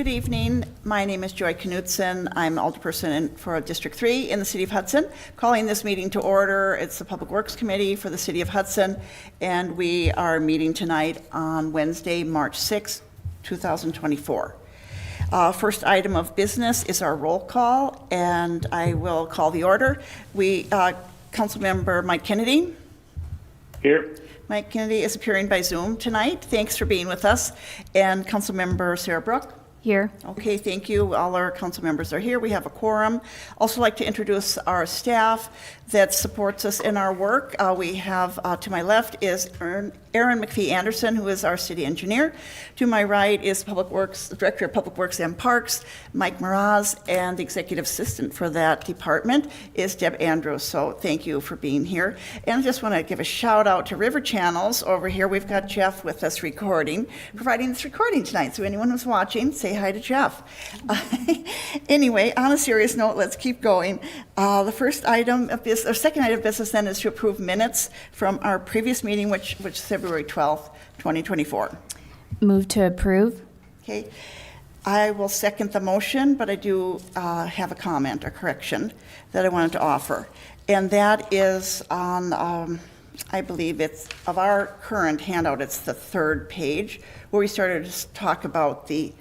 Good evening. My name is Joy Knutson. I'm alderperson for District 3 in the City of Hudson. Calling this meeting to order. It's the Public Works Committee for the City of Hudson, and we are meeting tonight on Wednesday, March 6, 2024. First item of business is our roll call, and I will call the order. Councilmember Mike Kennedy. Here. Mike Kennedy is appearing by Zoom tonight. Thanks for being with us. And Councilmember Sarah Brook. Here. Okay, thank you. All our council members are here. We have a quorum. Also like to introduce our staff that supports us in our work. We have, to my left is Erin McPhee Anderson, who is our city engineer. To my right is Director of Public Works and Parks, Mike Mraz, and the executive assistant for that department is Deb Andrews. So thank you for being here. And I just want to give a shout out to River Channels over here. We've got Jeff with us providing this recording tonight. So anyone who's watching, say hi to Jeff. Anyway, on a serious note, let's keep going. The first item of business, or second item of business then, is to approve minutes from our previous meeting, which is February 12th, 2024. Move to approve. Okay. I will second the motion, but I do have a comment or correction that I wanted to offer. And that is on, I believe it's of our current handout, it's the third page, where we started to talk about the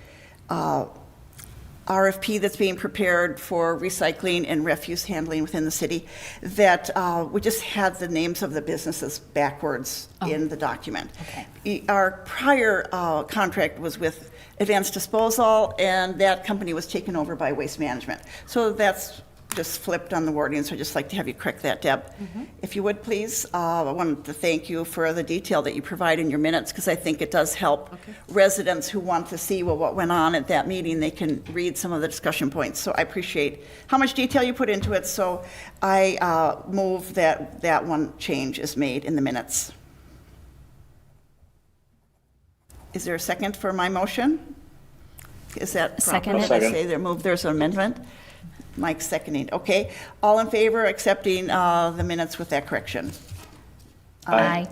RFP that's being prepared for recycling and refuse handling within the city, that we just had the names of the businesses backwards in the document. Okay. Our prior contract was with Advanced Disposal, and that company was taken over by Waste Management. So that's just flipped on the wording, so I'd just like to have you correct that, Deb. Mm-hmm. If you would, please. I wanted to thank you for the detail that you provide in your minutes, because I think it does help residents who want to see what went on at that meeting. They can read some of the discussion points. So I appreciate how much detail you put into it. So I move that one change is made in the minutes. Is there a second for my motion? Is that second? I say there's an amendment. Mike seconding. Okay. All in favor accepting the minutes with that correction? Aye.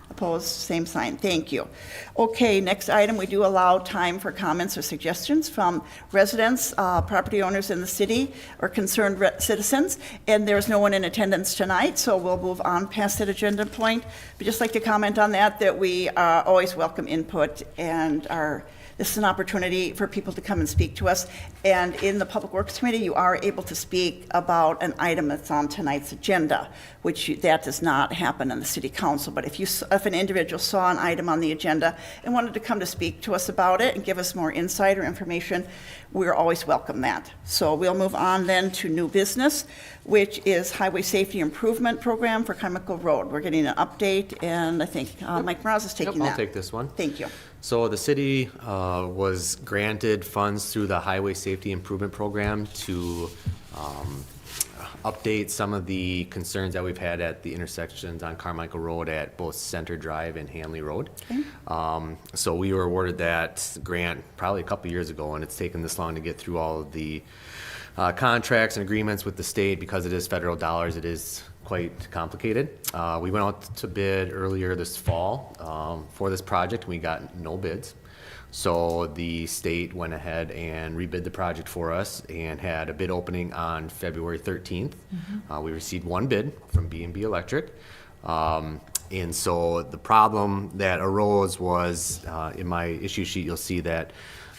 Opposed? Same sign. Thank you. Okay, next item, we do allow time for comments or suggestions from residents, property owners in the city, or concerned citizens. And there's no one in attendance tonight, so we'll move on past that agenda point. But just like to comment on that we always welcome input, and this is an opportunity for people to come and speak to us. And in the Public Works Committee, you are able to speak about an item that's on tonight's agenda, that does not happen in the City Council. But if an individual saw an item on the agenda and wanted to come to speak to us about it and give us more insight or information, we're always welcome that. So we'll move on then to new business, which is Highway Safety Improvement Program for Carmichael Road. We're getting an update, and I think Mike Mraz is taking that. I'll take this one. Thank you. So the city was granted funds through the Highway Safety Improvement Program to update some of the concerns that we've had at the intersections on Carmichael Road at both Center Drive and Hanley Road. Okay. So we were awarded that grant probably a couple years ago, and it's taken this long to get through all of the contracts and agreements with the state. Because it is federal dollars, it is quite complicated. We went out to bid earlier this fall for this project, and we got no bids. So the state went ahead and rebid the project for us and had a bid opening on February 13th. Mm-hmm. We received one bid from B&B Electric. And so the problem that arose was, in my issue sheet, you'll see that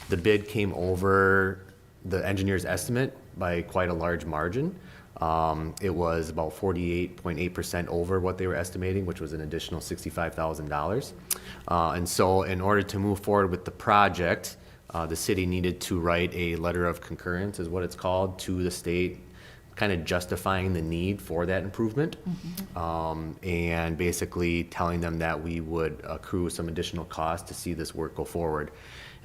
the bid came over the engineer's estimate by quite a large margin. It was about 48.8% over what they were estimating, which was an additional $65,000. And so in order to move forward with the project, the city needed to write a letter of concurrence, is what it's called, to the state, kind of justifying the need for that improvement. Mm-hmm. And basically telling them that we would accrue some additional costs to see this work go forward.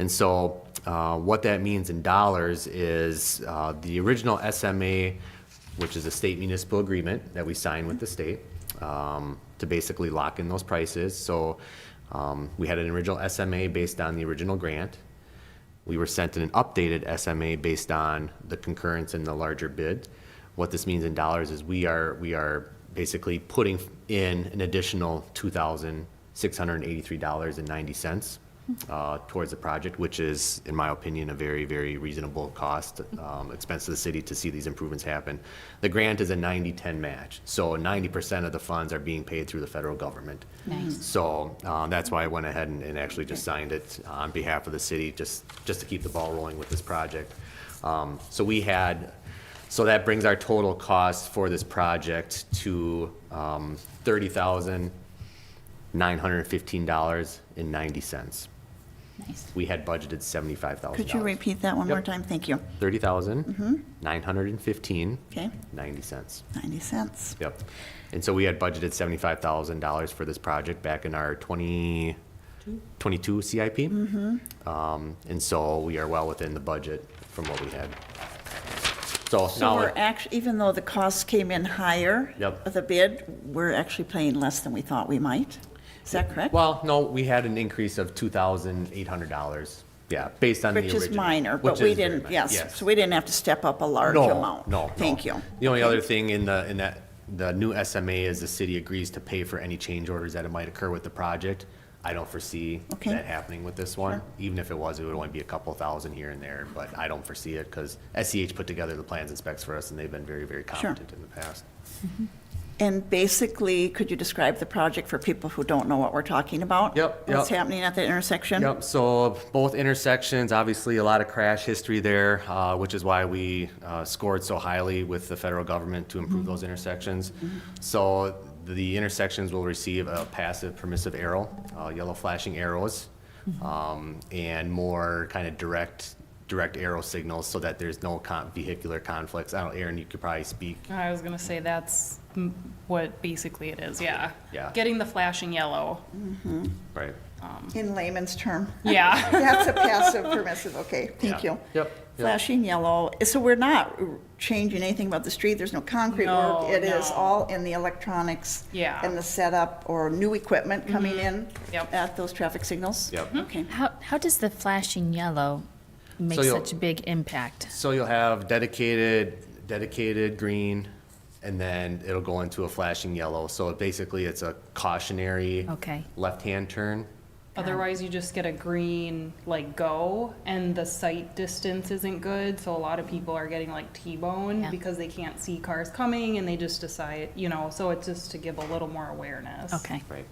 And so what that means in dollars is the original SMA, which is a state municipal agreement that we signed with the state to basically lock in those prices. So we had an original SMA based on the original grant. We were sent an updated SMA based on the concurrence in the larger bid. What this means in dollars is we are basically putting in an additional $2,683.90 towards the project, which is, in my opinion, a very, very reasonable cost, expense to the city to see these improvements happen. The grant is a 90-10 match, so 90% of the funds are being paid through the federal government. Nice. So that's why I went ahead and actually just signed it on behalf of the city, just to keep the ball rolling with this project. So that brings our total cost for this project to $30,915.90. Nice. We had budgeted $75,000. Could you repeat that one more Yep. time? Thank you. $30,915.90. Okay, 90 cents. Yep. And so we had budgeted $75,000 for this project back in our 2022 CIP. And so we are well within the budget from what we had. So So now, we're actually, even though the costs came in higher, Yep. the bid, we're actually paying less than we thought we might. Is that correct? well, no, we had an increase of $2,800. Yeah, based on the Which original. is minor, which but we is very didn't, minor, yes, so we didn't have to step up a large No, amount. no. Thank you. The only Okay. other thing in that, the new SMA is the city agrees to pay for any change orders that it might occur with the project. I don't foresee Okay. that happening with this one. Even if it was, it would only be a couple thousand here and there, but I don't foresee it because SEH put together the plans and specs for us, and they've been very, very competent in the past. And basically, could you describe the project for people who don't know what we're talking about? Yep, What's yep. happening at the intersection? Yep, so both intersections, obviously a lot of crash history there, which is why we scored so highly with the federal government to improve those intersections. So the intersections will receive a passive permissive arrow, yellow flashing arrows, and more kind of direct arrow signals so that there's no vehicular conflicts. I don't, Aaron, you could probably speak. I was gonna say that's what basically it is, yeah. Yeah. Getting the flashing yellow, Right. In layman's term. yeah. That's a passive permissive, okay, thank Yeah. you. Yep. Flashing yellow, so we're not changing anything about the street, there's no concrete work? No, It is no. all in the electronics? Yeah. And the setup or new equipment coming in? Yep. At those traffic signals? Yep. Okay. How does the flashing yellow make So you'll- such a big impact? So you'll have dedicated green, and then it'll go into a flashing yellow. So basically, it's a cautionary Okay. left-hand turn. Otherwise, you just get a green, like, go, and the sight distance isn't good, so a lot of people are getting, like, T-boned Yeah. because they can't see cars coming, and they just decide, so it's just to give a little more awareness. Okay. Right.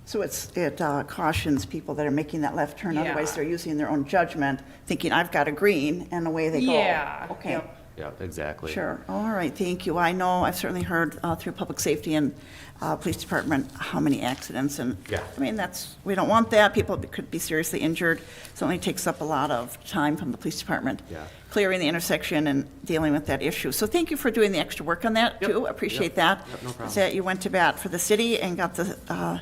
So it cautions people that are making that left turn, otherwise Yeah. they're using their own judgment, thinking, I've got a green, and away they go. Yeah. Okay. Yep. Yeah, exactly. Sure, all right, thank you. I know, I've certainly heard through public safety and police department how many accidents, and, Yeah. I mean, we don't want that, people could be seriously injured. Certainly takes up a lot of time from the police department. Yeah. Clearing the intersection and dealing with that issue. So thank you for doing the extra work on that, Yep, too, appreciate yep, that. yep, no problem. That you went to bat for the city and got the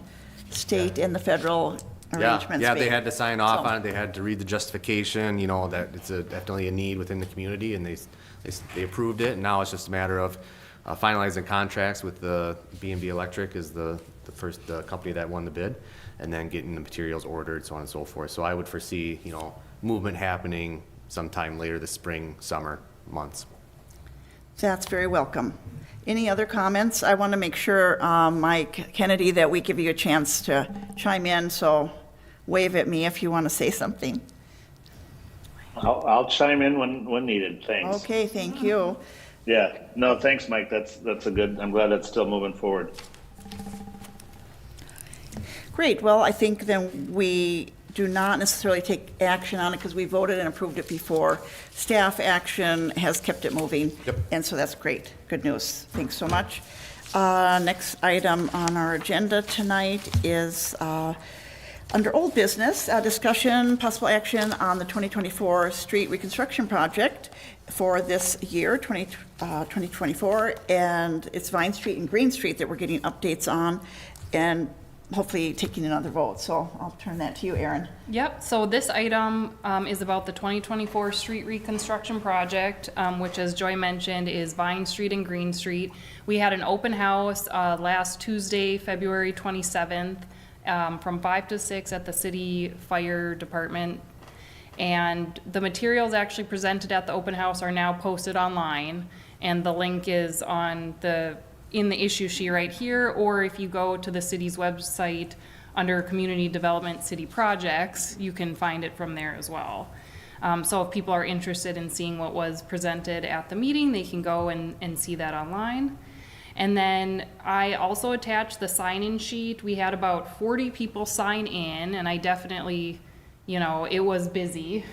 state and the federal arrangements Yeah, they made. had to sign off So- on it, they had to read the justification, that it's definitely a need within the community, and they approved it, and now it's just a matter of finalizing contracts with the B&B Electric is the first company that won the bid, and then getting the materials ordered, so on and so forth. So I would foresee, movement happening sometime later this spring, summer months. That's very welcome. Any other comments? I want to make sure, Mike Kennedy, that we give you a chance to chime in, so wave at me if you want to say something. I'll chime in when needed. Thanks. Okay, thank you. Yeah. No, thanks, Mike. That's a good. I'm glad that's still moving forward. Great, well, I think then we do not necessarily take action on it because we voted and approved it before. Staff action has kept it moving. Yep. And so that's great, good news. Thanks so much. Next item on our agenda tonight is under old business, discussion, possible action on the 2024 street reconstruction project for this year, 2024, and it's Vine Street and Green Street that we're getting updates on, and hopefully taking another vote. So I'll turn that to you, Erin. Yep, so this item is about the 2024 street reconstruction project, which, as Joy mentioned, is Vine Street and Green Street. We had an open house last Tuesday, February 27th, from 5 to 6 at the city fire department. And the materials actually presented at the open house are now posted online, and the link is in the issue sheet right here, or if you go to the city's website, under Community Development City Projects, you can find it from there as well. So if people are interested in seeing what was presented at the meeting, they can go and see that online. And then I also attached the sign-in sheet. We had about 40 people sign in, and I definitely, it was busy.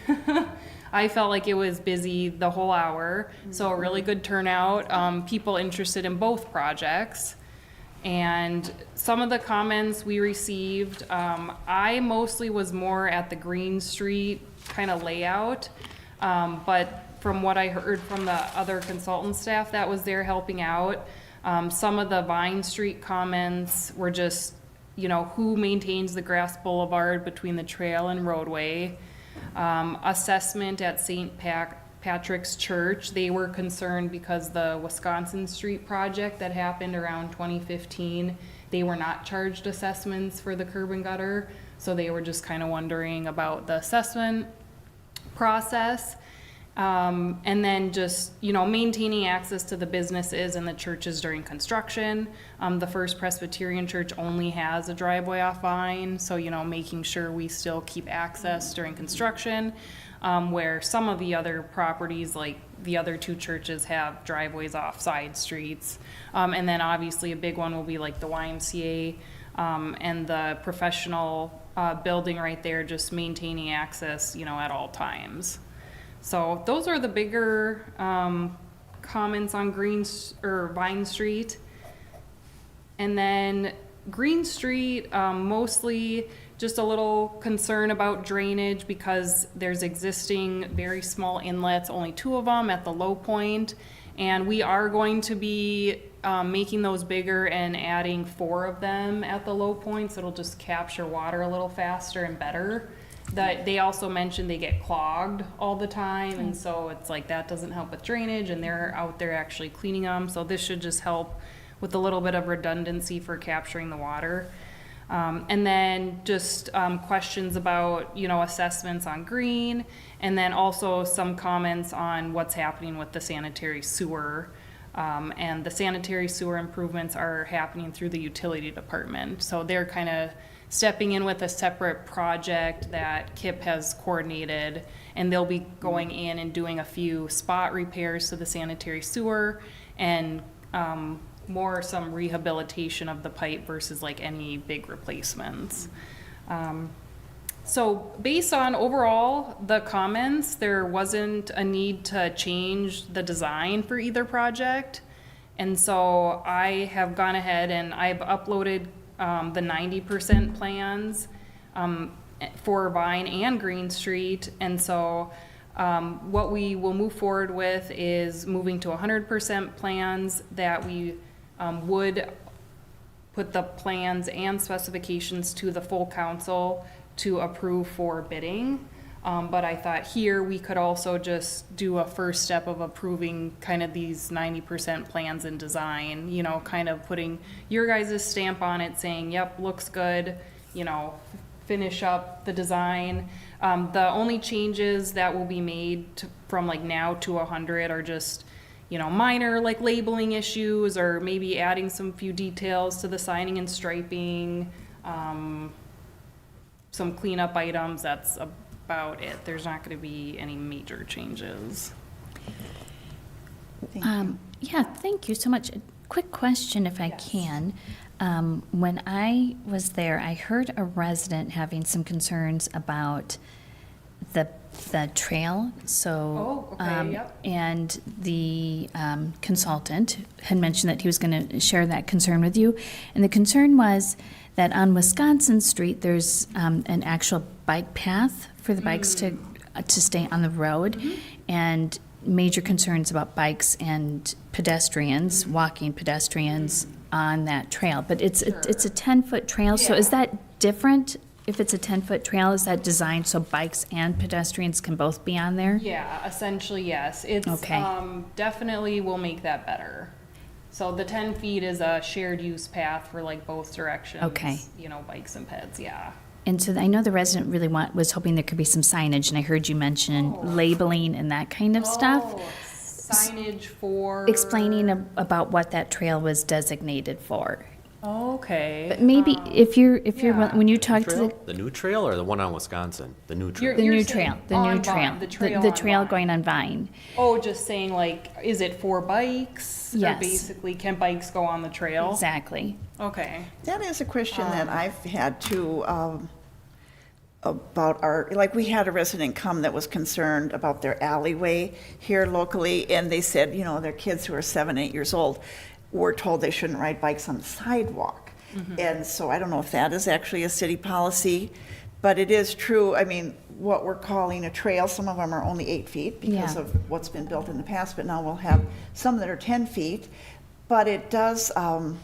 I felt like it was busy the whole hour, so a really good turnout. People interested in both projects. And some of the comments we received, I mostly was more at the Green Street kind of layout, but from what I heard from the other consultant staff that was there helping out, some of the Vine Street comments were just, who maintains the grass boulevard between the trail and roadway. Assessment at St. Patrick's Church, they were concerned because the Wisconsin Street project that happened around 2015, they were not charged assessments for the curb and gutter, so they were just kind of wondering about the assessment process. And then just, maintaining access to the businesses and the churches during construction. The First Presbyterian Church only has a driveway off Vine, so, making sure we still keep access during construction, where some of the other properties, like the other two churches, have driveways off side streets. And then obviously a big one will be like the YMCA, and the professional building right there, just maintaining access, at all times. So those are the bigger comments on Vine Street. And then Green Street, mostly just a little concern about drainage because there's existing very small inlets, only 2 of them at the low point. And we are going to be making those bigger and adding 4 of them at the low points. It'll just capture water a little faster and better. That they also mentioned they get clogged all the time, and so it's like that doesn't help with drainage, and they're out there actually cleaning them. So this should just help with a little bit of redundancy for capturing the water. And then just questions about, assessments on green, and then also some comments on what's happening with the sanitary sewer. And the sanitary sewer improvements are happening through the utility department. So they're kind of stepping in with a separate project that KIP has coordinated, and they'll be going in and doing a few spot repairs to the sanitary sewer and more some rehabilitation of the pipe versus like any big replacements. So based on overall the comments, there wasn't a need to change the design for either project. And so I have gone ahead and I've uploaded the 90% plans for Vine and Green Street. And so what we will move forward with is moving to 100% plans that we would put the plans and specifications to the full council to approve for bidding. But I thought here we could also just do a first step of approving kind of these 90% plans and design, kind of putting your guys' stamp on it saying, yep, looks good, finish up the design. The only changes that will be made from like now to 100 are just, minor like labeling issues or maybe adding some few details to the signing and striping, some cleanup items. That's about it. There's not going to be any major changes. Yeah, thank you so much. A quick question, if I can. When I was there, I heard a resident having some concerns about the trail. So, Yep. and the consultant had mentioned that he was going to share that concern with you. And the concern was that on Wisconsin Street, there's an actual bike path for the bikes to stay on the road, and major concerns about bikes and pedestrians, walking pedestrians on that trail. But it's a 10-foot trail, so is that different? If it's a 10-foot trail, is that designed so bikes and pedestrians can both be on there? Yeah, essentially, yes. It's Okay. Definitely will make that better. So the 10 feet is a shared use path for like both directions. Okay. Bikes and peds, yeah. And so I know the resident really was hoping there could be some signage, and I heard you mention labeling and that kind of stuff. Signage for... Explaining about what that trail was designated for. Okay. But maybe if you're, when you talk to Trail? The new trail or the one on Wisconsin? The new trail? the You're new saying trail, the on new trail. Vine, the trail The on trail Vine. going on Vine. Oh, just saying like, is it for bikes? Yes. Or basically, can bikes go on the trail? Exactly. Okay. That is a question that I've had too, about like, we had a resident come that was concerned about their alleyway here locally, and they said, their kids who are 7, 8 years old were told they shouldn't ride bikes on the sidewalk. And so I don't know if that is actually a city policy, but it is true. I mean, what we're calling a trail, some of them are only 8 feet because Yeah. of what's been built in the past, but now we'll have some that are 10 feet. But it does, I've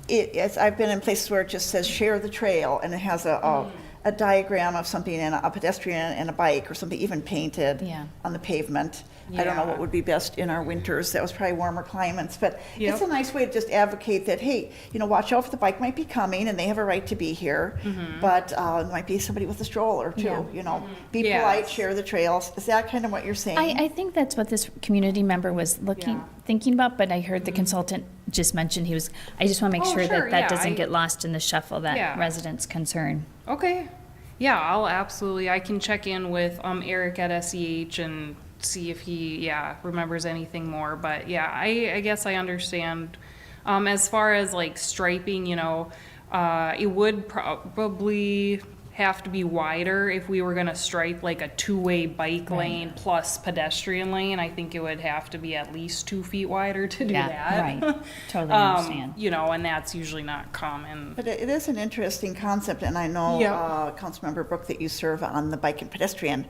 been in places where it just says share the trail, and it has a diagram of something, and a pedestrian and a bike or something even painted Yeah. on the pavement. I don't know Yeah. what would be best in our winters. That was probably warmer climates, but it's Yep. a nice way to just advocate that, hey, watch out for the bike might be coming and they have a right to be here, but it might be somebody with a stroller too, Yeah. Be Yes. polite, share the trails. Is that kind of what you're saying? I think that's what this community member was Yeah. thinking about, but I heard the consultant just mention I just want to make Oh, sure sure, that that yeah, doesn't get lost in the shuffle, that Yeah. residents' concern. Okay. Yeah, I can check in with Eric at SEH and see if he remembers anything more. But yeah, I guess I understand. As far as like striping, it would probably have to be wider if we were gonna stripe like a two-way bike lane plus pedestrian lane. I think it would have to be at least 2 feet wider to do Yeah, that. right. Totally understand. And that's usually not common. But it is an interesting concept, and I know, Yeah. Councilmember Brooke, that you serve on the Bike and Pedestrian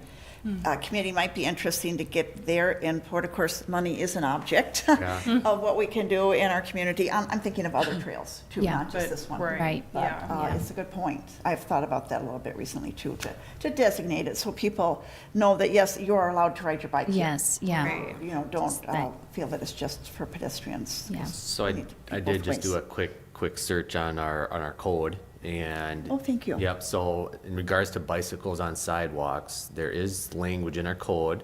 Committee. Might be interesting to get their input. Of course, money is an object Yeah. of what we can do in our community. I'm thinking of other trails too, Yeah. not just But- this one. Right. But Yeah. it's a good point. I've thought about that a little bit recently too, to designate it so people know that, yes, you are allowed to ride your bike here. Yes, yeah. Right. Don't that- feel that it's just for pedestrians. Yeah. So We I need I people did just ways. do a quick search on our code, and. Oh, thank you. Yep, so in regards to bicycles on sidewalks, there is language in our code,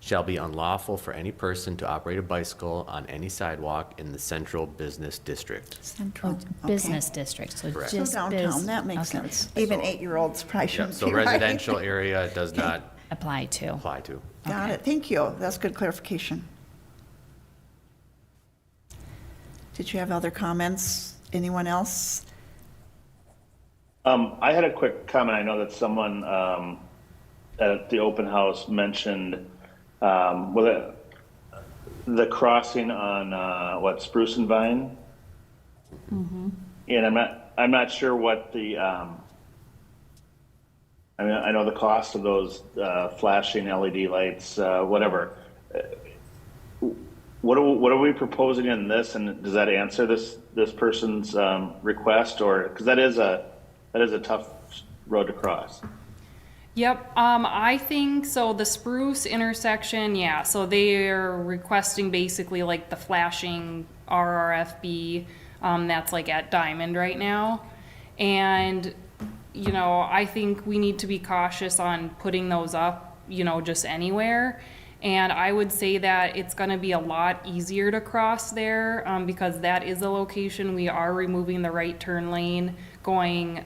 shall be unlawful for any person to operate a bicycle on any sidewalk in the central business district. Central. Oh, business district, so Correct. So just downtown, that makes okay. sense. Even 8-year-olds probably Yep, shouldn't so be riding. residential area does not Apply to. apply to. Got it, thank you. That's good clarification. Did you have other comments? Anyone else? I had a quick comment. I know that someone at the open house mentioned the crossing on Spruce and Vine, and I'm not sure what the I know the cost of those flashing LED lights, whatever. What are we proposing in this, and does that answer this person's request, or because that is a tough road to cross? Yep, I think, so the Spruce intersection, yeah, so they're requesting basically like the flashing RRFB, that's like at Diamond right now. And, I think we need to be cautious on putting those up, just anywhere. And I would say that it's gonna be a lot easier to cross there, because that is a location, we are removing the right turn lane going,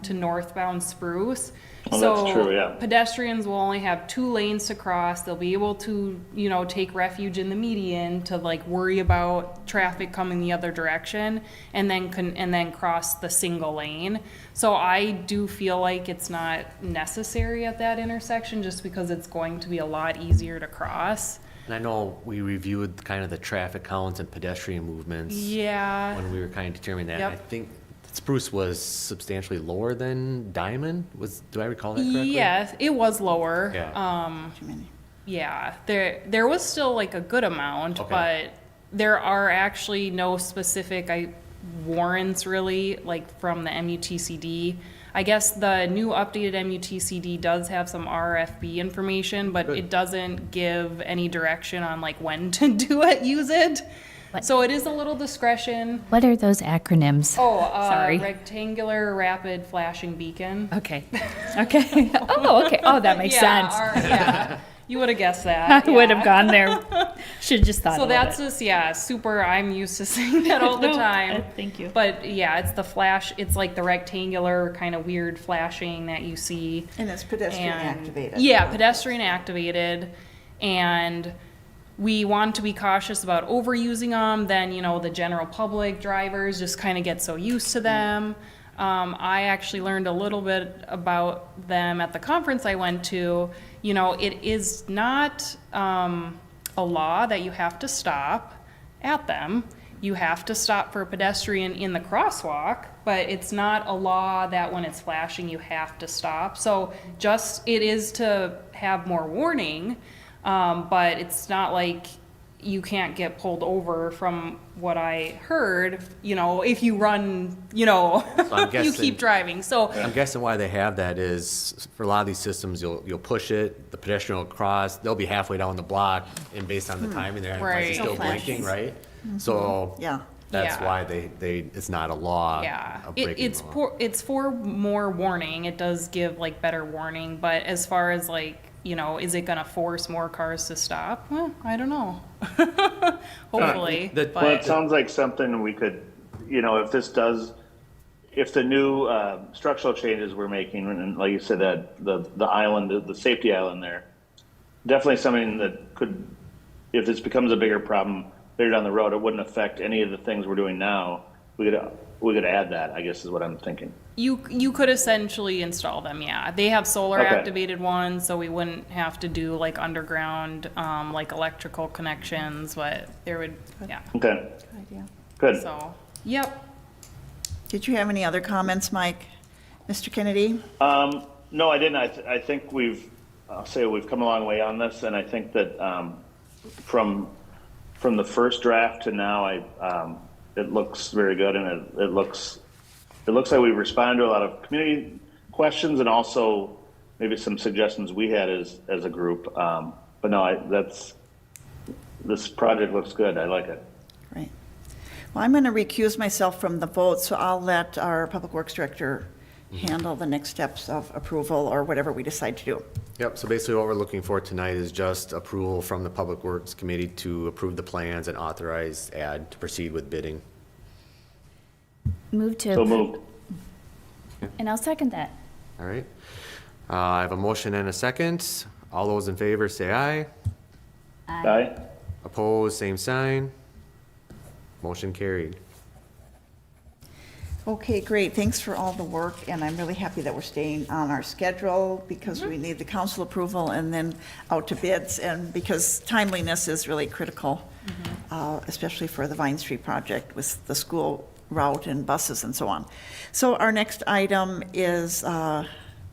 to northbound Spruce. Oh, So that's true, yeah. pedestrians will only have 2 lanes to cross. They'll be able to, take refuge in the median to like worry about traffic coming the other direction, and then cross the single lane. So I do feel like it's not necessary at that intersection, just because it's going to be a lot easier to cross. And I know we reviewed kind of the traffic counts and pedestrian movements Yeah. when we were kind of determining that. Yep. I think Spruce was substantially lower than Diamond. Do I recall that correctly? Yes, it was lower. Yeah. Too many. Yeah, there was still like a good amount, Okay. but there are actually no specific warrants really, like from the MUTCD. I guess the new updated MUTCD does have some RFB information, but Good. it doesn't give any direction on like when to use it. What? So it is a little discretion. What are those acronyms? Oh, Sorry. rectangular rapid flashing beacon. Okay. Okay. Oh, okay. Oh, that makes sense. Yeah, you would have guessed that. I would yeah. have gone there. Should just thought So a little that's bit. just, yeah, super, I'm used to saying that all the No, time. thank you. But yeah, it's the flash, it's like the rectangular kind of weird flashing that you see. And it's pedestrian And- activated. Yeah, pedestrian activated, and we want to be cautious about overusing them. Then, the general public drivers just kind of get so used to them. I actually learned a little bit about them at the conference I went to. It is not a law that you have to stop at them. You have to stop for a pedestrian in the crosswalk, but it's not a law that when it's flashing, you have to stop. So it is to have more warning, but it's not like you can't get pulled over from what I heard, if you run, I'm you guessing- keep driving. So I'm guessing why they have that is for a lot of these systems, you'll push it, the pedestrian will cross, they'll be halfway down the block, and based on the timing, they're Right. still Still flashing. blinking, right? So Yeah. that's Yeah. why it's not a law. yeah, of breaking the law. it's for more warning. It does give like better warning, but as far as like, is it gonna force more cars to stop? Well, I don't know. Hopefully, That- Well, it but sounds like something we could, if the new structural changes we're making, and like you said, that the island, the safety island there, definitely something that could, if this becomes a bigger problem later down the road, it wouldn't affect any of the things we're doing now. We could add that, I guess is what I'm thinking. you could essentially install them. Yeah, they have solar Okay. activated ones, so we wouldn't have to do like underground, like electrical connections. But there would, yeah. Okay, Idea. good. So, yep. Did you have any other comments, Mike? Mr. Kennedy? No, I didn't. I think I'll say we've come a long way on this, and I think that from the first draft to now, it looks very good, and it looks like we've responded to a lot of community questions and also maybe some suggestions we had as a group. But no, this project looks good. I like it. Right. Well, I'm going to recuse myself from the vote, so I'll let our Public Works Director handle the next steps of approval or whatever we decide to do. Yep, so basically what we're looking for tonight is just approval from the Public Works Committee to approve the plans and authorize ad to proceed with bidding. Move to. So moved. And I'll second that. All right. I have a motion and a second. All those in favor say aye. Aye. Opposed, same sign. Motion carried. Okay, great. Thanks for all the work, and I'm really happy that we're staying on our schedule because we need the council approval and then out to bids, and because timeliness is really critical, especially for the Vine Street project with the school route and buses and so on. So our next item is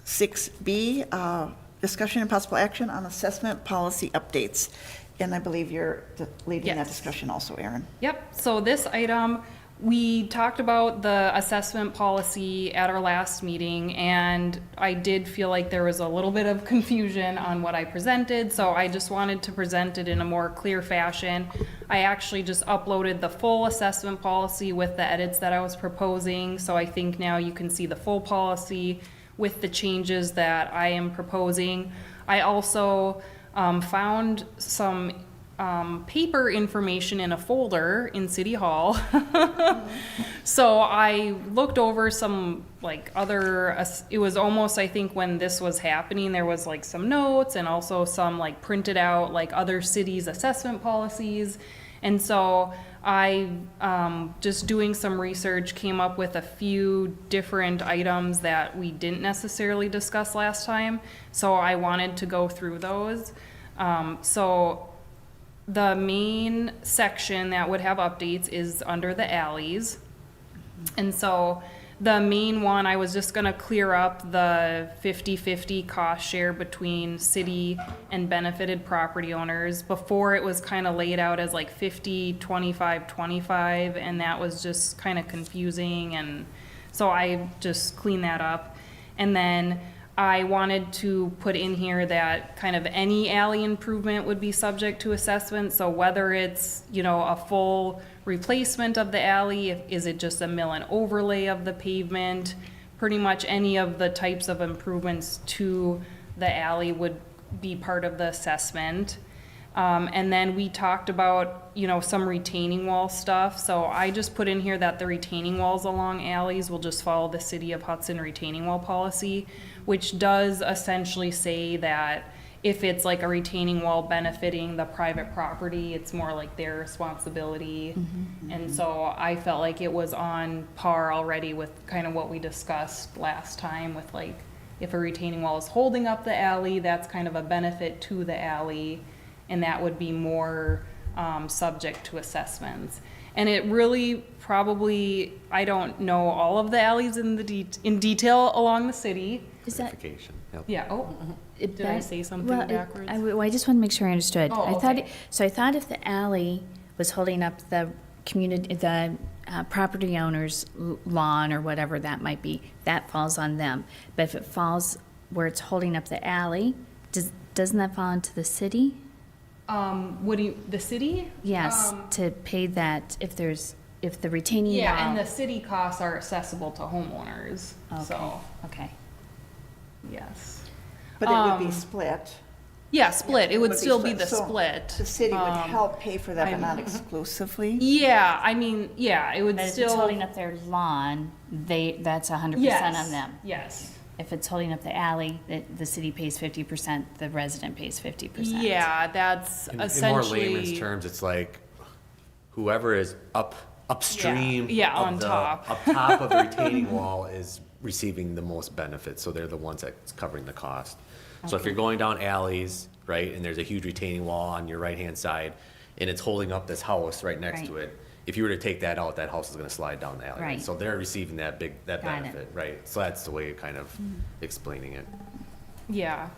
6B, discussion and possible action on assessment policy updates. And I believe you're leading that Yes. discussion also, Erin. Yep, so this item, we talked about the assessment policy at our last meeting, and I did feel like there was a little bit of confusion on what I presented, so I just wanted to present it in a more clear fashion. I actually just uploaded the full assessment policy with the edits that I was proposing, so I think now you can see the full policy with the changes that I am proposing. I also found some paper information in a folder in City Hall. So I looked over some it was almost, I think when this was happening, there was like some notes and also some like printed out like other cities' assessment policies. And so I, just doing some research, came up with a few different items that we didn't necessarily discuss last time. So I wanted to go through those. So the main section that would have updates is under the alleys. And so the main one, I was just gonna clear up the 50-50 cost share between city and benefited property owners. Before it was kind of laid out as like 50-25-25, and that was just kind of confusing, and so I just cleaned that up. And then I wanted to put in here that kind of any alley improvement would be subject to assessment. So whether it's, a full replacement of the alley, is it just a mill and overlay of the pavement? Pretty much any of the types of improvements to the alley would be part of the assessment. And then we talked about, some retaining wall stuff. So I just put in here that the retaining walls along alleys will just follow the City of Hudson retaining wall policy, which does essentially say that if it's like a retaining wall benefiting the private property, it's more like their responsibility. And so I felt like it was on par already with kind of what we discussed last time with like, if a retaining wall is holding up the alley, that's kind of a benefit to the alley, and that would be more subject to assessments. And it really probably, I don't know all of the alleys in detail along the city. Is that, Clarification, yep. Yeah, did I say something well, backwards? I just want to make sure I understood. Oh, I thought, okay. so I thought if the alley was holding up the community, the property owner's lawn or whatever that might be, that falls on them. But if it falls where it's holding up the alley, doesn't that fall into the city? The city? Yes, to pay that if the retaining wall. Yeah, and the city costs are accessible to homeowners, Okay, so, okay. yes. But it would be split. Yeah, split, it would still be the So split. The city would help pay for that, but not I'm- exclusively? Yeah, I mean, yeah, it would But if it's still. holding up their lawn, that's 100% Yes, on them. yes. If it's holding up the alley, the city pays 50%, the resident pays 50%. Yeah, that's In more essentially. layman's terms, it's like whoever is upstream. Yeah, of on the- top. Up top of the retaining wall is receiving the most benefit, so they're the ones that's covering the cost. So if you're going down alleys, right, and there's a huge retaining wall on your right-hand side, and it's holding up this house right next to Right. it, if you were to take that out, that house is gonna slide down the alley. Right. So they're receiving that Got it. benefit, right? So that's the way of kind of explaining it. Yeah.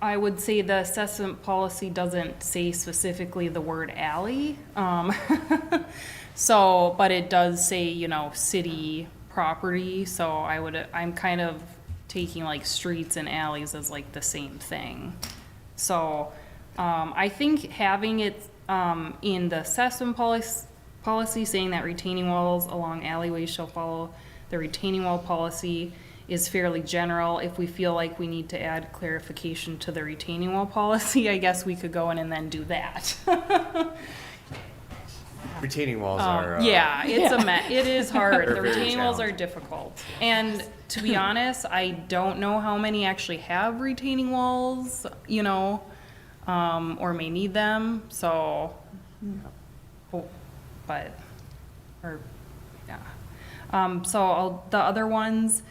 I would say the assessment policy doesn't say specifically the word alley. So, but it does say, city property, so I'm kind of taking like streets and alleys as like the same thing. So, I think having it, in the assessment policy saying that retaining walls along alleyways shall follow the retaining wall policy is fairly general. If we feel like we need to add clarification to the retaining wall policy, I guess we could go in and then do that. Retaining walls are. Yeah, it is hard. They're The very retaining walls are challenging. difficult. And to be honest, I don't know how many actually have retaining walls, or may need them, so. But, yeah. So the other ones,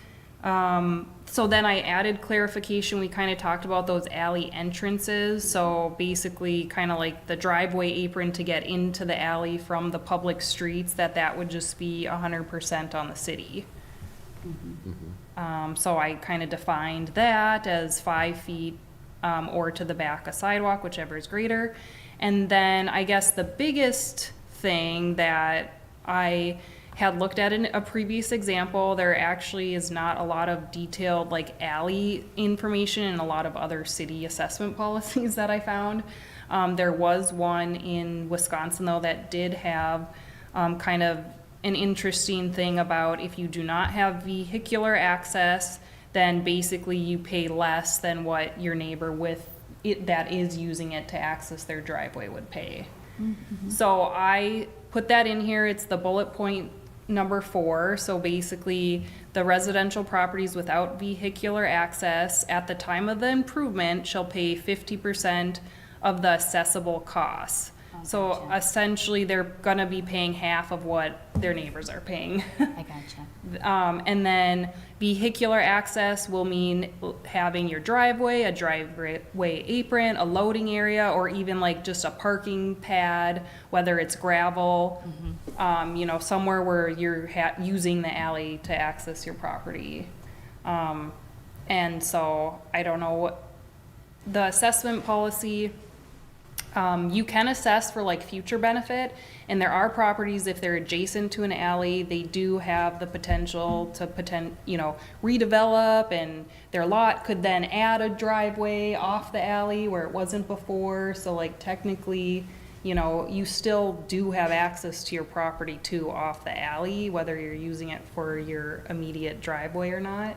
so then I added clarification. We kind of talked about those alley entrances. So basically kind of like the driveway apron to get into the alley from the public streets, that would just be 100% on the city. So I kind of defined that as 5 feet, or to the back a sidewalk, whichever is greater. And then I guess the biggest thing that I had looked at in a previous example, there actually is not a lot of detailed like alley information in a lot of other city assessment policies that I found. There was one in Wisconsin though that did have kind of an interesting thing about if you do not have vehicular access, then basically you pay less than what your neighbor with it that is using it to access their driveway would pay. So I put that in here. It's the bullet point number 4. So basically the residential properties without vehicular access at the time of the improvement shall pay 50% of the accessible costs. So essentially they're gonna be paying half of what their neighbors are paying. I gotcha. And then vehicular access will mean having your driveway, a driveway apron, a loading area, or even like just a parking pad, whether it's gravel, somewhere where you're using the alley to access your property. And so I don't know what the assessment policy. You can assess for like future benefit, and there are properties, if they're adjacent to an alley, they do have the potential to redevelop, and their lot could then add a driveway off the alley where it wasn't before. So like technically, you still do have access to your property too off the alley, whether you're using it for your immediate driveway or not.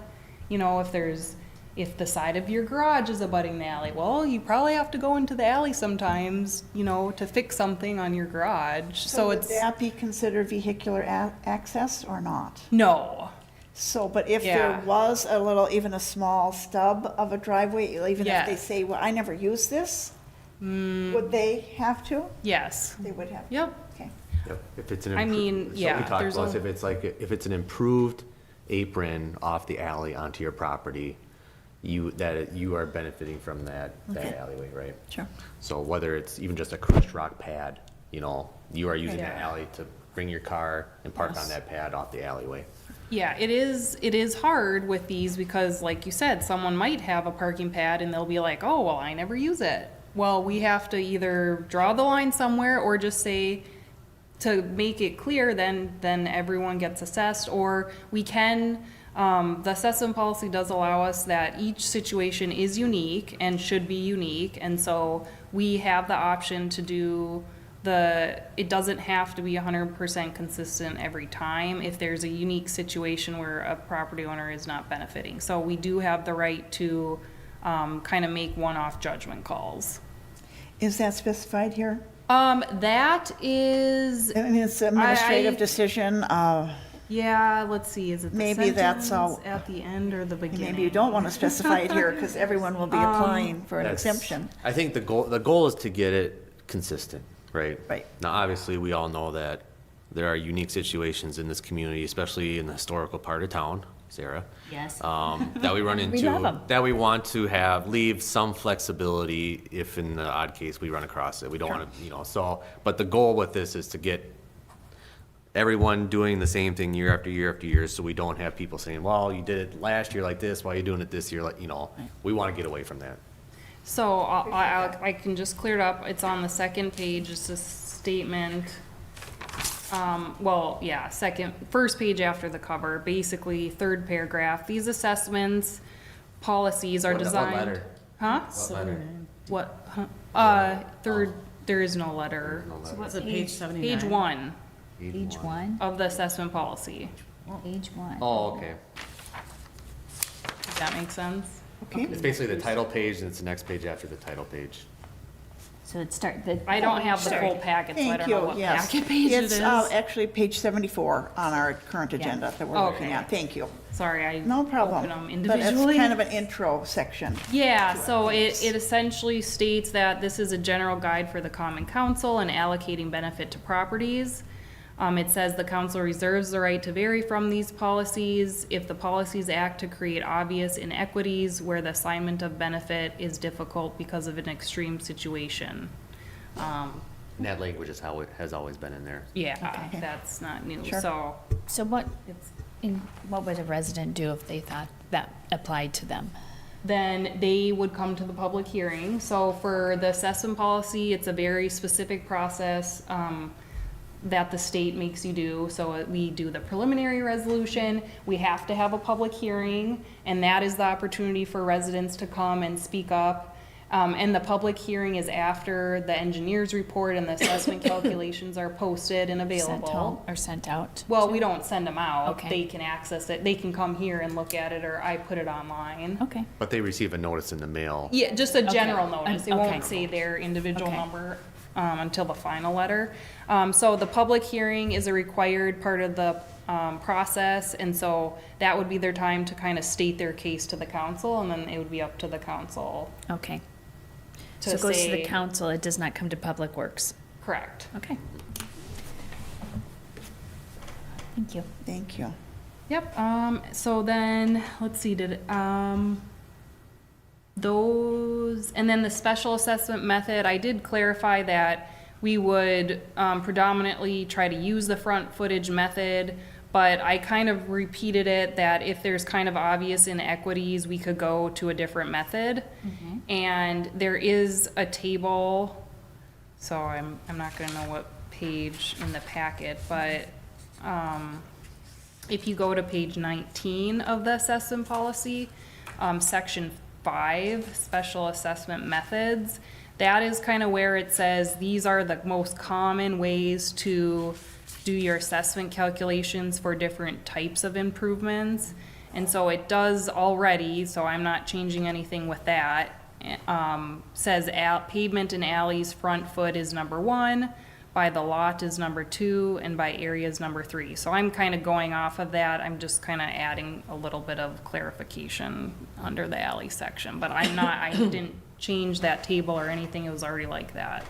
If there's if the side of your garage is abutting the alley, well, you probably have to go into the alley sometimes, you know, to fix something on your garage. So would it's, that be considered vehicular access or not? no. So, but if Yeah. there was a little, even a small stub of a driveway, even if they Yes. say, well, I never use this, would they have to? Yes. They would have to? Yep. Okay. Yep. If it's an. I mean, so yeah, we talked there's about a- if it's like, if it's an improved apron off the alley onto your property, you are benefiting from that Okay. alleyway, right? Sure. So whether it's even just a crushed rock pad, you know, you are using that Yeah. alley to bring your car and park Yes. on that pad off the alleyway. Yeah, it is hard with these because like you said, someone might have a parking pad and they'll be like, oh, well, I never use it. Well, we have to either draw the line somewhere or just say, to make it clear, then everyone gets assessed, or we can, the assessment policy does allow us that each situation is unique and should be unique, and so we have the option to do it doesn't have to be 100% consistent every time if there's a unique situation where a property owner is not benefiting. So we do have the right to kind of make one-off judgment calls. Is that specified here? That is, I mean, it's an administrative I- decision, yeah, let's see, is it the Maybe that's sentence all- at the end or the beginning? maybe you don't want to specify it here, because everyone will be applying for an That's- exemption. I think the goal is to get it consistent, right? Right. Now, obviously, we all know that there are unique situations in this community, especially in the historical part of town, Sarah. Yes. That we run into. love 'em. That we want to leave some flexibility if in the odd case we run across it. We don't want to, you know, so, but the goal with this is to get everyone doing the same thing year after year after year, so we don't have people saying, well, you did it last year like this, why are you doing it this year, like, you know, we want to get away from that. So I can just clear it up. It's on the second page. It's a statement. Well, yeah, first page after the cover, basically third paragraph. These assessments, policies are What designed. letter? Huh? What letter? What? Huh? Third, there is no letter. What's it, page 79? Page one Page one, of the assessment policy. page one. Oh, okay. Does that make sense? Okay, It's basically the title page, and it's the next page after the title page. So I don't have the full packet, so I thank don't know you, what yes. packet page it It's is. actually page 74 on our current agenda that we're looking Okay. at. Thank you. Sorry, I No problem. open them But it's individually. kind of an intro section. Yeah, so it essentially states that this is a general guide for the common council in allocating benefit to properties. It says the council reserves the right to vary from these policies if the policies act to create obvious inequities where the assignment of benefit is difficult because of an extreme situation. And that language is how it has always been in there. Yeah, Okay. that's not new, Sure. so So what, it's, what would a resident do if they thought that applied to them? then they would come to the public hearing. So for the assessment policy, it's a very specific process that the state makes you do. So we do the preliminary resolution, we have to have a public hearing, and that is the opportunity for residents to come and speak up. And the public hearing is after the engineer's report and the assessment calculations are posted and Sent home available. or sent out? Well, we don't send them out. Okay. They can access it. They can come here and look at it, or I put it online. Okay, But they receive a notice in the mail. Yeah, just a general Okay. notice. It Okay. won't say their individual Okay. number until the final letter. So the public hearing is a required part of the process, and so that would be their time to kind of state their case to the council, and then it would be up to the council okay. to So it goes to the say, council, it does not come to Public Works? correct. Okay. Thank you. Thank you. Yep, so then, let's see, those, and then the special assessment method, I did clarify that we would predominantly try to use the front footage method, but I kind of repeated it that if there's kind of obvious inequities, we could go to a different method. And there is a table, so I'm not gonna know what page in the packet, but, if you go to page 19 of the assessment policy, section 5, special assessment methods, that is kind of where it says these are the most common ways to do your assessment calculations for different types of improvements. And so it does already, so I'm not changing anything with that. Says pavement and alleys, front foot is number 1, by the lot is number 2, and by area is number 3. So I'm kind of going off of that. I'm just kind of adding a little bit of clarification under the alley section, but I didn't change that table or anything. It was already like that.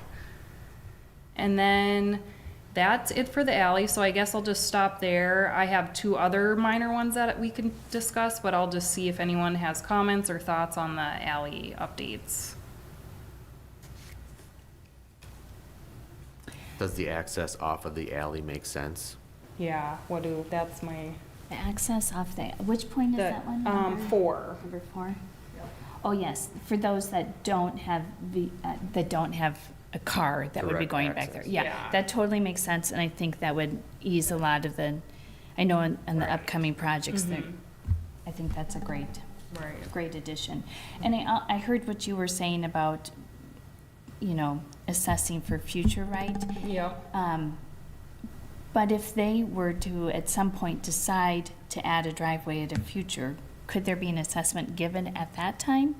And then that's it for the alley, so I guess I'll just stop there. I have 2 other minor ones that we can discuss, but I'll just see if anyone has comments or thoughts on the alley updates. Does the access off of the alley make sense? Yeah, that's my, The access off the, which point is that one? Number 4. Number 4? Oh, yes, for those that don't have a car that would be Direct going back there. access. Yeah, Yeah. that totally makes sense, and I think that would ease a lot of the, I know in the Right. upcoming projects, that I think that's a Right. great addition. And I heard what you were saying about, assessing for future, right? Yep. But if they were to, at some point, decide to add a driveway at a future, could there be an assessment given at that time?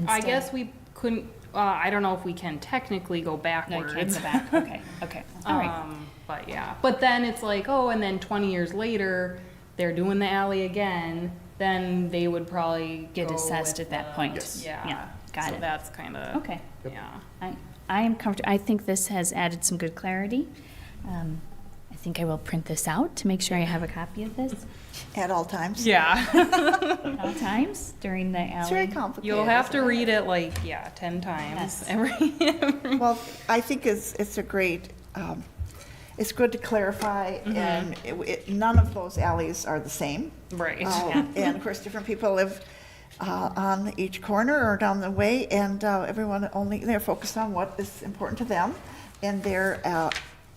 I guess we couldn't, I don't know if we can technically go No, backwards. you can't go back, okay, all right. But yeah, but then it's like, oh, and then 20 years later, they're doing the alley again, then they would probably Get go assessed with at that the- point. Yes. Yeah. Got So it. that's kind of. Okay. Yeah. I am comfortable, I think this has added some good clarity. I think I will print this out to make sure I have a copy of this At all times. Yeah. at all times during the It's very alley. complicated. You'll have to isn't it? read it like, 10 times Yes. every. Well, I think it's a great, it's good to clarify, and none of those alleys are the same. Right. And of course, different people live on each corner or down the way, and everyone they're focused on what is important to them and their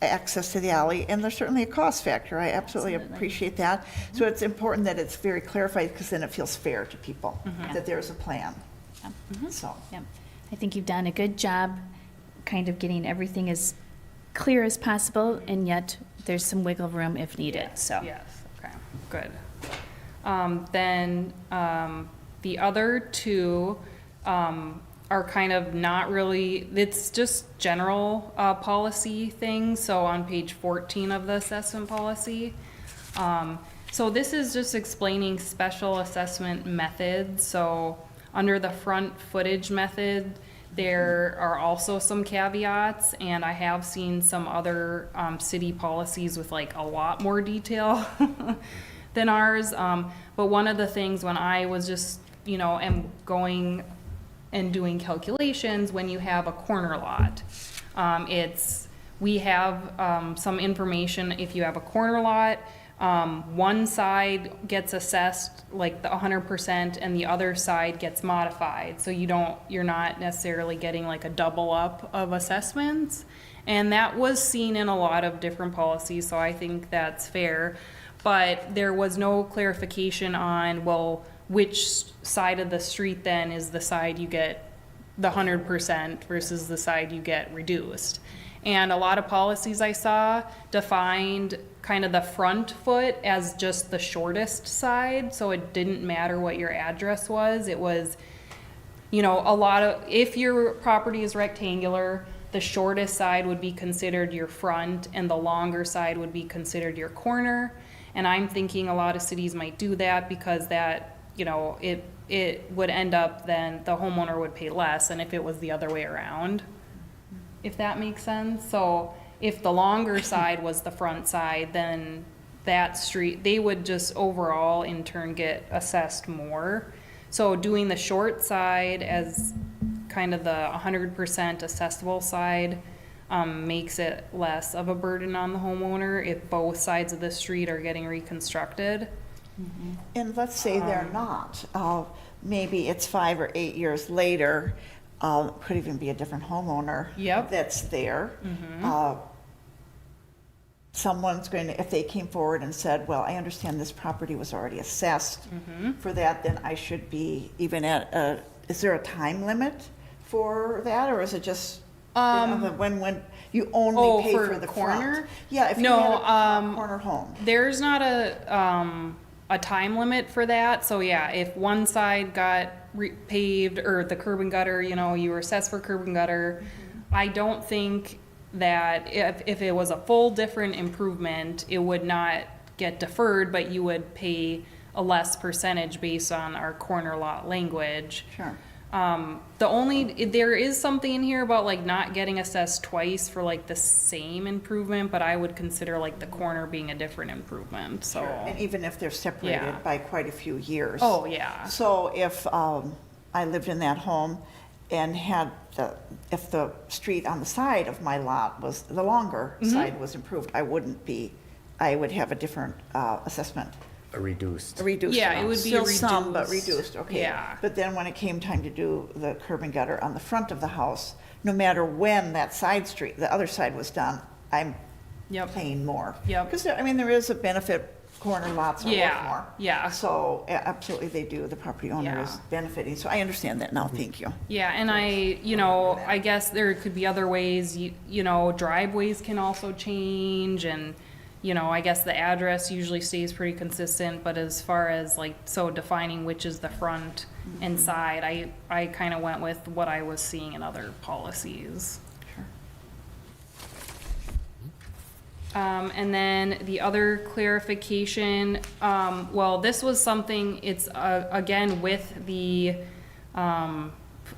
access to the alley, and there's certainly a cost factor. I absolutely appreciate that. So it's important that it's very clarified, because then it feels fair to people, that there's a plan. So, Yep. I think you've done a good job kind of getting everything as clear as possible, and yet there's some wiggle room if needed, so. Yes, okay, good. Then the other 2 are kind of not really, it's just general policy things. So on page 14 of the assessment policy. So this is just explaining special assessment methods. So under the front footage method, there are also some caveats, and I have seen some other city policies with like a lot more detail than ours. But one of the things when I was just, am going and doing calculations, when you have a corner lot, we have some information. If you have a corner lot, one side gets assessed like the 100% and the other side gets modified. So you're not necessarily getting like a double up of assessments. And that was seen in a lot of different policies, so I think that's fair. But there was no clarification on, well, which side of the street then is the side you get the 100% versus the side you get reduced. And a lot of policies I saw defined kind of the front foot as just the shortest side, so it didn't matter what your address was. It was, if your property is rectangular, the shortest side would be considered your front and the longer side would be considered your corner. And I'm thinking a lot of cities might do that because that, it would end up then the homeowner would pay less than if it was the other way around, if that makes sense. So if the longer side was the front side, then that street, they would just overall in turn get assessed more. So doing the short side as kind of the 100% assessable side makes it less of a burden on the homeowner if both sides of the street are getting reconstructed. and let's say they're not. Maybe it's 5 or 8 years later, could even be a different homeowner. Yep. That's there. Someone's going to, if they came forward and said, well, I understand this property was already assessed for that, then I should be even at is there a time limit for that, or is it just when you only pay for for the corner? front? Yeah, if you No, had a corner home. There's not a a time limit for that. So yeah, if one side got paved or the curb and gutter, you know, you were assessed for curb and gutter. I don't think that if it was a full different improvement, it would not get deferred, but you would pay a less percentage based on our corner lot language. Sure. There is something in here about like not getting assessed twice for like the same improvement, but I would consider like the corner being a different improvement, so. And even if they're separated Yeah. by quite a few years. Oh, yeah. So if I lived in that home and had if the street on the side of my lot was, the longer Mm-hmm. side was improved, I would have a different assessment. A reduced. A reduced Yeah, it amount. would be Still some, but reduced. reduced, okay. Yeah. But then when it came time to do the curb and gutter on the front of the house, no matter when that side street, the other side was done, I'm Yep. paying more. Yep. Because, I mean, there is a benefit, corner lots are worth Yeah, more. yeah. So, absolutely, they do, the property owner Yeah. is benefiting, so I understand that now, thank you. Yeah, and I guess there could be other ways, you know, driveways can also change, and, you know, I guess the address usually stays pretty consistent, but as far as like, so defining which is the front and side, I kind of went with what I was seeing in other policies. And then the other clarification, well, this was something, it's, again, with the,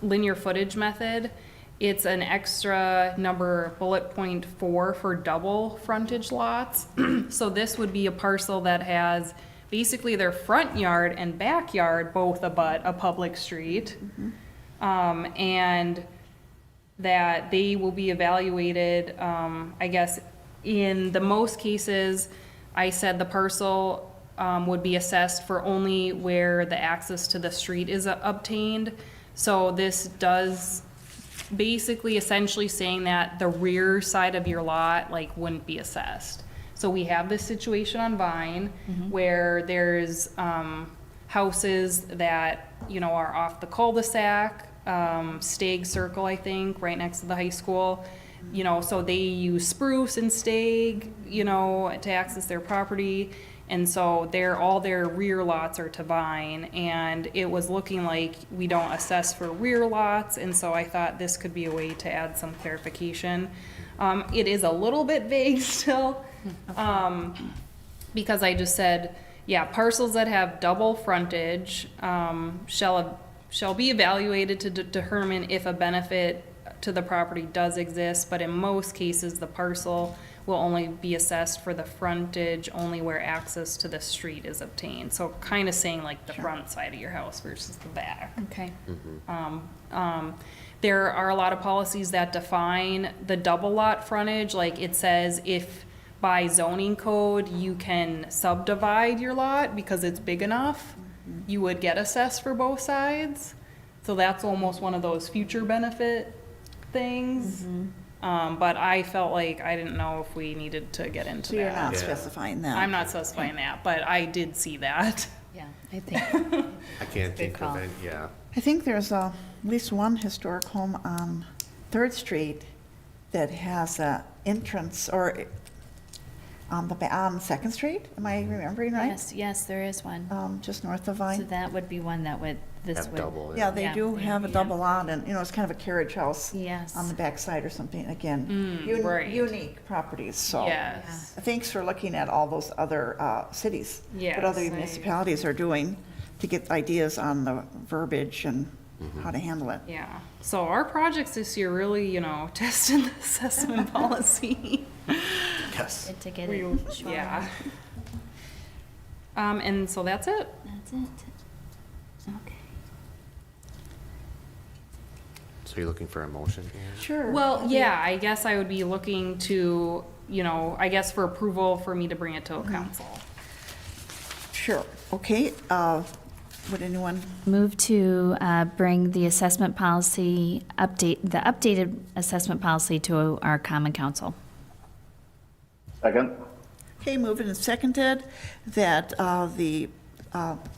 linear footage method. It's an extra number, bullet point 4 for double frontage lots. So this would be a parcel that has basically their front yard and backyard both abut a public street. And that they will be evaluated, I guess, in the most cases, I said the parcel would be assessed for only where the access to the street is obtained. So this does basically essentially saying that the rear side of your lot like wouldn't be assessed. So we have this situation on Vine where there's houses that, you know, are off the cul-de-sac, Stag Circle, I think, right next to the high school. You know, so they use spruce and stag, you know, to access their property. And so all their rear lots are to Vine, and it was looking like we don't assess for rear lots, and so I thought this could be a way to add some clarification. It is a little bit vague still, because I just said, yeah, parcels that have double frontage shall be evaluated to determine if a benefit to the property does exist, but in most cases, the parcel will only be assessed for the frontage only where access to the street is obtained. So kind of saying like the front side of your house versus the back. Okay. There are a lot of policies that define the double lot frontage, like it says if by zoning code you can subdivide your lot because it's big enough, you would get assessed for both sides. So that's almost one of those future benefit things. But I felt like I didn't know if we needed to get into So you're that. not specifying that? I'm not specifying that, but I did see that. Yeah, I think. I can't think call. of it, yeah. I think there's at least one historic home on Third Street that has a entrance, or on Second Street, am I remembering right? Yes, there is one. Just north of So Vine? that would be one that would, this Have would. double, Yeah, they Yeah, do have a yeah. double lot, and, you know, it's kind of a carriage house Yes. on the backside or something, again. right. Unique properties, so. Yes. Thanks for looking at all those other cities. What other Yes, I- municipalities are doing to get ideas on the verbiage and how to handle it. Yeah. So our projects this year really, you know, tested the assessment policy. Yes. Good to get We- it. Sure. Yeah. And so that's it. That's it. Okay. So you're looking for a motion here? Sure. Well, yeah, I guess I would be looking to, you know, I guess for approval for me to bring it to a council. Sure, okay. Would anyone, Move to bring the assessment policy the updated assessment policy to our common council. Second? okay, moved and seconded that the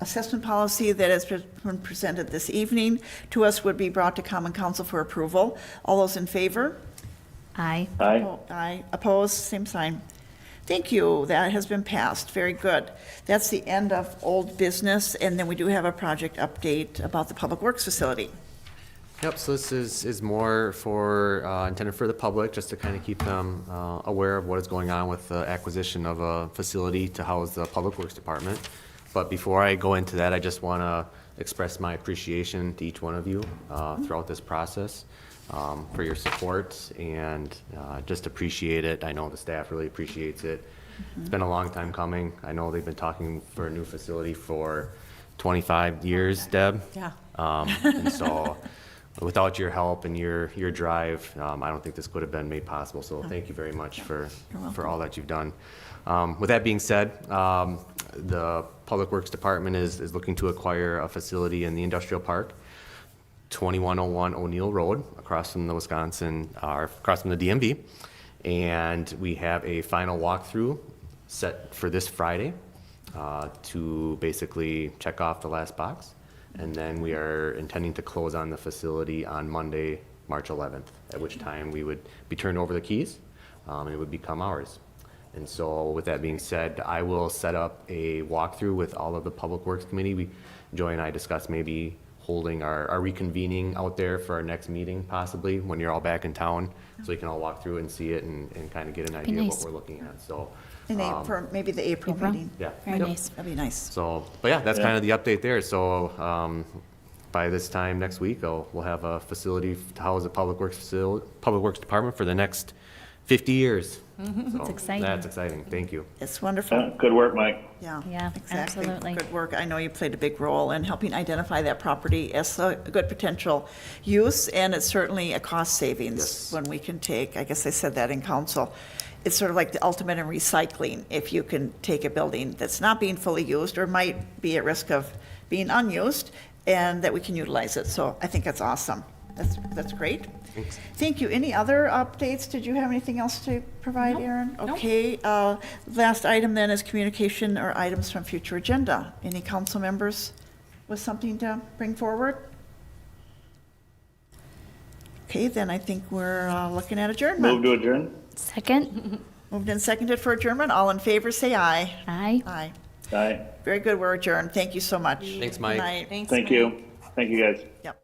assessment policy that has been presented this evening to us would be brought to common council for approval. All those in favor? Aye. Aye. Aye. Opposed, same sign. Thank you. That has been passed. Very good. That's the end of old business, and then we do have a project update about the Public Works facility. Yep, so this is more for, intended for the public, just to kind of keep them aware of what is going on with the acquisition of a facility to house the Public Works Department. But before I go into that, I just want to express my appreciation to each one of you throughout this process for your support, and just appreciate it. I know the staff really appreciates it. It's been a long time coming. I know they've been talking for a new facility for 25 years, Deb. Yeah. And so without your help and your drive, I don't think this could have been made possible. So thank you very much for all that you've done. With that being said, the Public Works Department is looking to acquire a facility in the industrial park, 2101 O'Neill Road, across from the across from the DMV. And we have a final walkthrough set for this Friday to basically check off the last box. And then we are intending to close on the facility on Monday, March 11th, at which time we would be turned over the keys, and it would become ours. And so with that being said, I will set up a walkthrough with all of the Public Works Committee. Joy and I discussed maybe holding our reconvening out there for our next meeting, possibly, when you're all back in town, so we can all walk through it and see it and kind of get an idea of what nice. we're looking at, so. For maybe the April April? meeting. Yeah. Very Yep. nice. That'd be nice. So, but yeah, that's kind of the update there. So, by this time next week, we'll have a facility to house the Public Works Department for the next 50 years. That's exciting. That's exciting. Thank you. It's wonderful. Good work, Mike. Yeah. Yeah, Exactly. absolutely. Good work. I know you played a big role in helping identify that property as a good potential use, and it's certainly a cost savings Yes. when we can take, I guess I said that in council. It's sort of like the ultimate in recycling. If you can take a building that's not being fully used or might be at risk of being unused, and that we can utilize it. So I think that's awesome. That's great. Thanks. Thank you. Any other updates? Did you have anything else to provide, Aaron? Nope. Okay, last item then is communication or items from future agenda. Any council members with something to bring forward? Okay, then I think we're looking at adjournment. Move to adjourn? Second? Moved and seconded for adjournment. All in favor, say aye. Aye. Aye. Aye. Very good, we're adjourned. Thank you so much. Thanks, Mike. Good night. Thanks. Thank Mike. you. Thank you, guys. Yep.